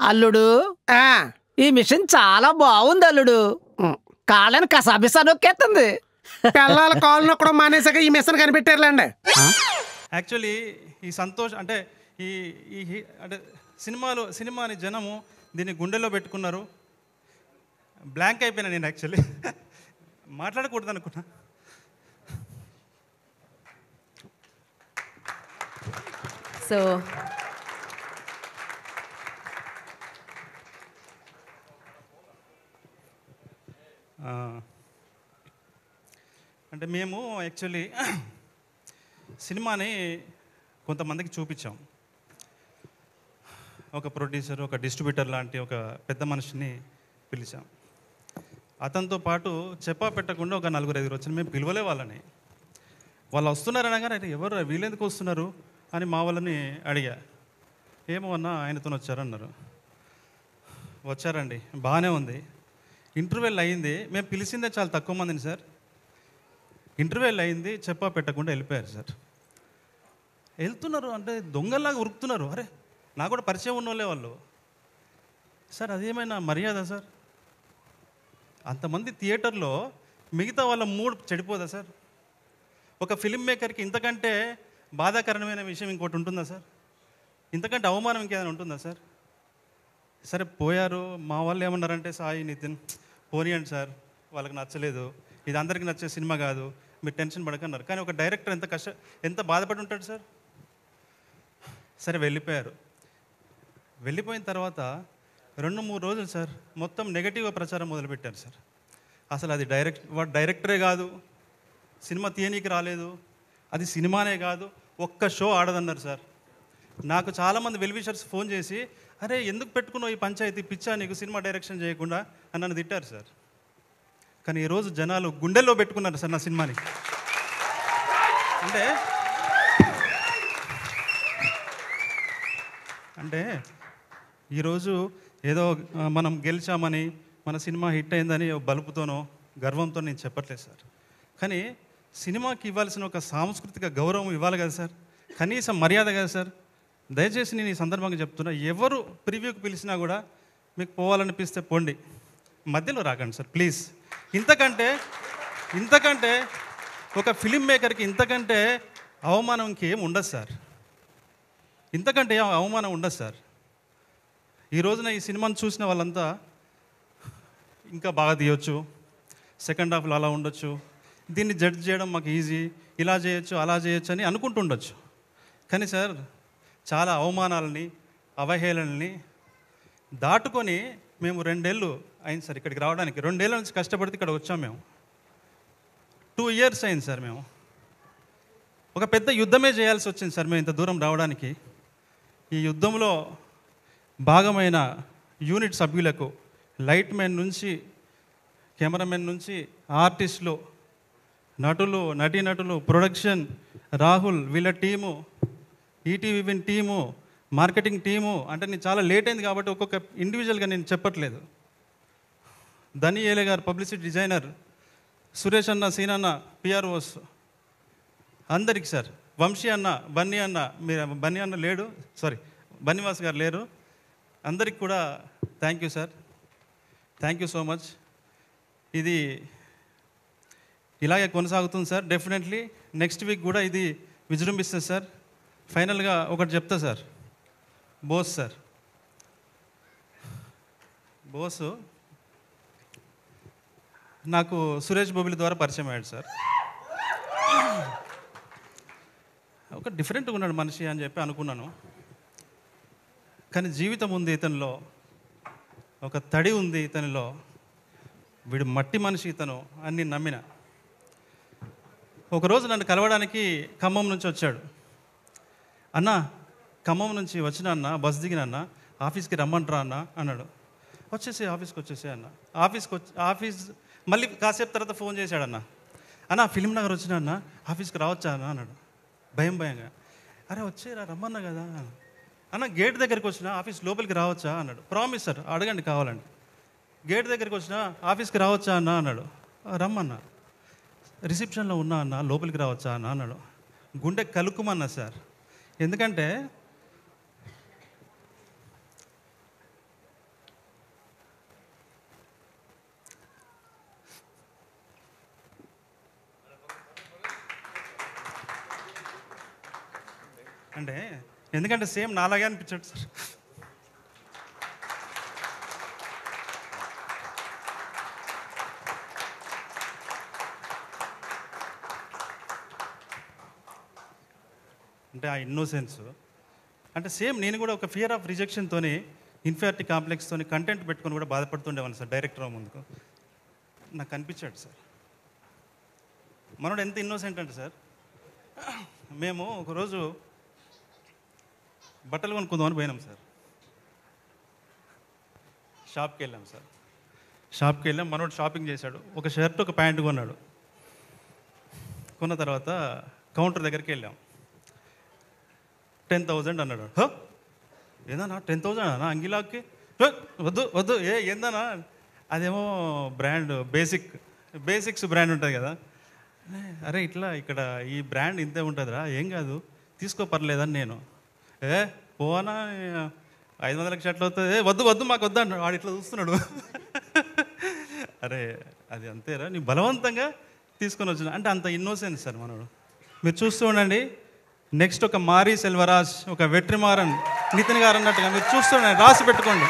అల్లుడు ఆ, ఈ మిషన్ చాలా బాగుంది అల్లుడు. ఉమ్. కాళ్ళని కసాబిసా నొక్కేస్తుంది. పిల్లల కాలు నొక్కడం మానేసాక ఈ మిషన్ కనిపెట్టారులేండి. యాక్చువల్లీ ఈ సంతోష్ అంటే ఈ ఈ అంటే సినిమాని జనము దీన్ని గుండెలో పెట్టుకున్నారు. బ్లాంక్ అయిపోయినా నేను యాక్చువల్లీ మాట్లాడకూడదు అనుకున్నా. సో అంటే మేము యాక్చువల్లీ సినిమాని కొంతమందికి చూపించాం. ఒక ప్రొడ్యూసర్, ఒక డిస్ట్రిబ్యూటర్ లాంటి ఒక పెద్ద మనిషిని పిలిచాం. అతనితో పాటు చెప్పా పెట్టకుండా ఒక 4-5 వచ్చి మేము పిలవలే వాళ్ళని. వాళ్ళు వస్తున్నారు అనగానే ఎవరు వీళ్ళెందుకు వస్తున్నారు అని మా వాళ్ళని అడిగా. ఏమో అన్నా ఆయనతో వచ్చారన్నారు. వచ్చారండి, బాగానే ఉంది. ఇంటర్వెల్ అయింది. మేము పిలిచిందే చాలా తక్కువ మందిని సార్. ఇంటర్వెల్ అయింది, చెప్పా పెట్టకుండా వెళ్ళిపోయారు సార్. వెళ్తున్నారు అంటే దొంగల్లాగా ఉరుకుతున్నారు. అరే నాకు కూడా పరిచయం ఉన్నోళ్ళే వాళ్ళు. సార్ అదేమైనా మర్యాద సార్? అంతమంది థియేటర్లో మిగతా వాళ్ళ మూడ్ చెడిపోదా సార్? ఒక ఫిల్మ్ మేకర్కి ఇంతకంటే బాధాకరమైన విషయం ఇంకోటి ఉంటుందా సార్? ఇంతకంటే అవమానం ఇంకేదైనా ఉంటుందా సార్? సరే పోయారు. మా వాళ్ళు ఏమన్నారంటే, సాయి, నితిన్ పోనీయండి సార్, వాళ్ళకి నచ్చలేదు, ఇది అందరికీ నచ్చే సినిమా కాదు, మీరు టెన్షన్ పడకన్నారు. కానీ ఒక డైరెక్టర్ ఎంత బాధపడి ఉంటాడు సార్? సరే వెళ్ళిపోయారు. వెళ్ళిపోయిన తర్వాత 2-3 రోజులు సార్ మొత్తం నెగటివ్గా ప్రచారం మొదలుపెట్టారు సార్. అసలు అది వాడు డైరెక్టరే కాదు, సినిమా తీయనీకి రాలేదు, అది సినిమానే కాదు, ఒక్క షో ఆడదన్నారు సార్. నాకు చాలామంది వెల్విషర్స్ ఫోన్ చేసి, అరే ఎందుకు పెట్టుకున్నావు ఈ పంచాయతీ, పిచ్చా నీకు సినిమా డైరెక్షన్ చేయకుండా అని నన్ను తిట్టారు సార్. కానీ ఈరోజు జనాలు గుండెల్లో పెట్టుకున్నారు సార్ నా సినిమాని. అంటే ఈరోజు ఏదో మనం గెలిచామని, మన సినిమా హిట్ అయిందని బలుపుతోనో గర్వంతో నేను చెప్పట్లేదు సార్. కానీ సినిమాకి ఇవ్వాల్సిన ఒక సాంస్కృతిక గౌరవం ఇవ్వాలి కదా సార్, కనీసం మర్యాద కదా సార్. దయచేసి నేను ఈ సందర్భంగా చెప్తున్నా, ఎవరు ప్రివ్యూకి పిలిచినా కూడా మీకు పోవాలనిపిస్తే పోండి, మధ్యలో రాకండి సార్ ప్లీజ్. ఇంతకంటే ఒక ఫిలిం మేకర్కి ఇంతకంటే అవమానం ఇంకేం ఉండదు సార్. ఇంతకంటే అవమానం ఉండదు సార్. ఈ రోజున ఈ సినిమాను చూసిన వాళ్ళంతా ఇంకా బాగా తీయొచ్చు, సెకండ్ హాఫ్లో అలా ఉండొచ్చు, దీన్ని జడ్జ్ చేయడం మాకు ఈజీ, ఇలా చేయొచ్చు అలా చేయొచ్చు అని అనుకుంటుండొచ్చు. కానీ సార్ చాలా అవమానాలని, అవహేళనని దాటుకొని మేము 2 ఏళ్ళు అయింది సార్ ఇక్కడికి రావడానికి. 2 ఏళ్ళ నుంచి కష్టపడితే ఇక్కడ వచ్చాం మేము. 2 years అయింది సార్. మేము ఒక పెద్ద యుద్ధమే చేయాల్సి వచ్చింది సార్ మేము ఇంత దూరం రావడానికి. ఈ యుద్ధంలో భాగమైన యూనిట్ సభ్యులకు, లైట్ మెన్ నుంచి కెమెరామెన్ నుంచి ఆర్టిస్టులు, నటులు, నటీనటులు, ప్రొడక్షన్, రాహుల్ వీళ్ళ team, ETV win team, marketing team, అంటే నేను చాలా లేట్ అయింది కాబట్టి ఒక్కొక్క ఇండివిజువల్గా నేను చెప్పట్లేదు. ధని ఏలే గారు పబ్లిసిటీ డిజైనర్, సురేష్ అన్న, సీనన్న పిఆర్ఓస్, అందరికీ సార్, వంశీ అన్న, బన్నీ అన్న, మీరు బన్నీ అన్న లేడు, సారీ బన్నీవాస్ గారు లేరు, అందరికి కూడా thank you sir, thank you so much. ఇది ఇలాగే కొనసాగుతుంది సార్. డెఫినెట్లీ నెక్స్ట్ వీక్ కూడా ఇది విజృంభిస్తుంది సార్. ఫైనల్గా ఒకటి చెప్తా సార్, బోసు నాకు సురేష్ బొబిలి ద్వారా పరిచయం అయ్యాడు సార్. ఒక డిఫరెంట్గా ఉన్నాడు మనిషి అని చెప్పి అనుకున్నాను. కానీ జీవితం ఉంది ఇతనిలో, ఒక తడి ఉంది ఇతనిలో, వీడు మట్టి మనిషి ఇతను అని నేను నమ్మిన. ఒకరోజు నన్ను కలవడానికి ఖమ్మం నుంచి వచ్చాడు. అన్న ఖమ్మం నుంచి వచ్చిన అన్న, బస్ దిగిన అన్న, ఆఫీస్కి రమ్మంటారా అన్న అన్నాడు. ఆఫీస్కి వచ్చేసే అన్న. ఆఫీస్ మళ్ళీ కాసేపు తర్వాత ఫోన్ చేశాడన్న, అన్న ఫిలిం నగర్ వచ్చిన అన్న, ఆఫీస్కి రావచ్చా అన్న అన్నాడు భయంగా. అరే వచ్చేరా రమ్మన్నా కదా అన్న. గేట్ దగ్గరికి వచ్చిన, ఆఫీస్ లోపలికి రావచ్చా అన్నాడు. ప్రామిస్ సార్, అడగండి కావాలండి. గేట్ దగ్గరికి వచ్చిన, ఆఫీస్కి రావచ్చా అన్న అన్నాడు. రమ్మన్నా. రిసెప్షన్లో ఉన్నా అన్న, లోపలికి రావచ్చా అన్న అన్నాడు. గుండె కలుక్కుమన్నా సార్. ఎందుకంటే అంటే ఎందుకంటే సేమ్ నాలాగే అనిపించాడు సార్. అంటే ఆ ఇన్నోసెన్స్ అంటే సేమ్ నేను కూడా ఒక ఫియర్ ఆఫ్ రిజెక్షన్తోని ఇన్ఫీరియారిటీ కాంప్లెక్స్తోని కంటెంట్ పెట్టుకొని కూడా బాధపడుతుండేవాను సార్ డైరెక్టర్ ముందుకు. నాకు అనిపించాడు సార్ మనోడు ఎంత ఇన్నోసెంట్ అంటే సార్, మేము ఒకరోజు బట్టలు కొనుక్కుందామని పోయినాం సార్. షాప్కి వెళ్ళాం సార్. షాప్కి వెళ్ళాం, మనోడు షాపింగ్ చేశాడు. ఒక షర్ట్ ఒక ప్యాంట్ కొన్నాడు. కొన్న తర్వాత కౌంటర్ దగ్గరికి వెళ్ళాం. 10,000 అన్నాడు. ఏదన్నా 10,000 అన్నా అంగిలాకి? వద్దు వద్దు, ఏందన్నా? అదేమో బ్రాండ్ బేసిక్స్ బ్రాండ్ ఉంటుంది కదా. అరే ఇట్లా ఇక్కడ ఈ బ్రాండ్ ఇంతే ఉంటుందిరా, ఏం కాదు తీసుకో పర్లేదని నేను. పోనా 500 షర్ట్లు అవుతుంది, వద్దు వద్దు మాకు వద్దు అన్నాడు. వాడు ఇట్లా చూస్తున్నాడు. అరే అది అంతేరా, నీ బలవంతంగా తీసుకొని వచ్చిన అంటే అంత ఇన్నోసెన్స్ సార్ మనోడు. మీరు చూస్తూ ఉండండి, నెక్స్ట్ ఒక మారీ సెల్వరాజ్, ఒక వెట్రిమారన్ నితిన్ గారు అన్నట్టుగా మీరు చూస్తూ ఉండండి, రాసి పెట్టుకోండి.